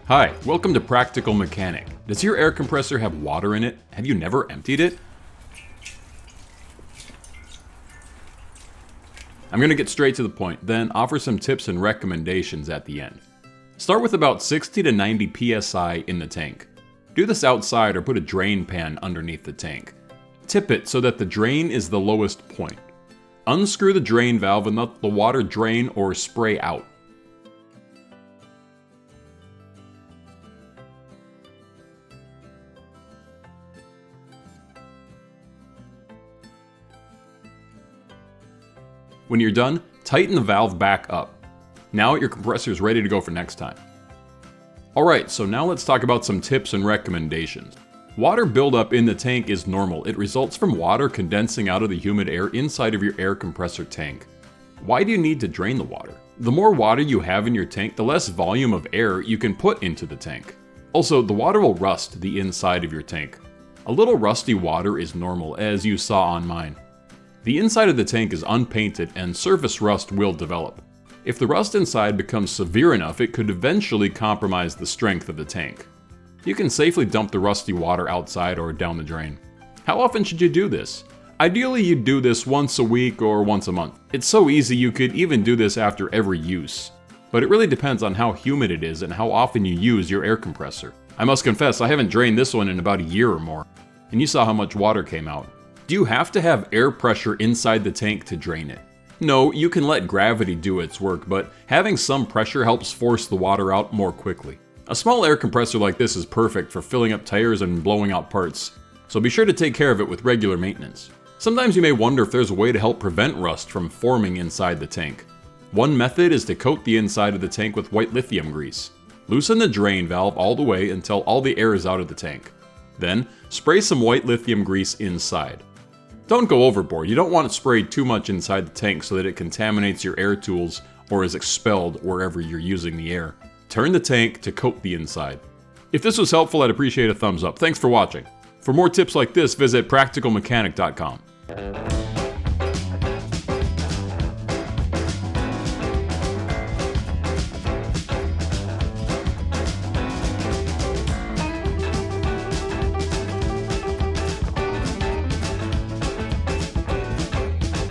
Hi, welcome to Practical Mechanic. Does your air compressor have water in it? Have you never emptied it? I'm going to get straight to the point, then offer some tips and recommendations at the end. Start with about 60 to 90 psi in the tank. Do this outside or put a drain pan underneath the tank. Tip it so that the drain is the lowest point. Unscrew the drain valve and let the water drain or spray out. When you're done, tighten the valve back up. Now your compressor is ready to go for next time. Alright, so now let's talk about some tips and recommendations. Water buildup in the tank is normal. It results from water condensing out of the humid air inside of your air compressor tank. Why do you need to drain the water? The more water you have in your tank, the less volume of air you can put into the tank. Also, the water will rust the inside of your tank. A little rusty water is normal, as you saw on mine. The inside of the tank is unpainted and surface rust will develop. If the rust inside becomes severe enough, it could eventually compromise the strength of the tank. You can safely dump the rusty water outside or down the drain. How often should you do this? Ideally, you'd do this once a week or once a month. It's so easy you could even do this after every use. But it really depends on how humid it is and how often you use your air compressor. I must confess, I haven't drained this one in about a year or more, and you saw how much water came out. Do you have to have air pressure inside the tank to drain it? No, you can let gravity do its work, but having some pressure helps force the water out more quickly. A small air compressor like this is perfect for filling up tires and blowing out parts, so be sure to take care of it with regular maintenance. Sometimes you may wonder if there's a way to help prevent rust from forming inside the tank. One method is to coat the inside of the tank with white lithium grease. Loosen the drain valve all the way until all the air is out of the tank. Then, spray some white lithium grease inside. Don't go overboard. You don't want it sprayed too much inside the tank so that it contaminates your air tools or is expelled wherever you're using the air. Turn the tank to coat the inside. If this was helpful, I'd appreciate a thumbs up. Thanks for watching. For more tips like this, visit practicalmechanic.com.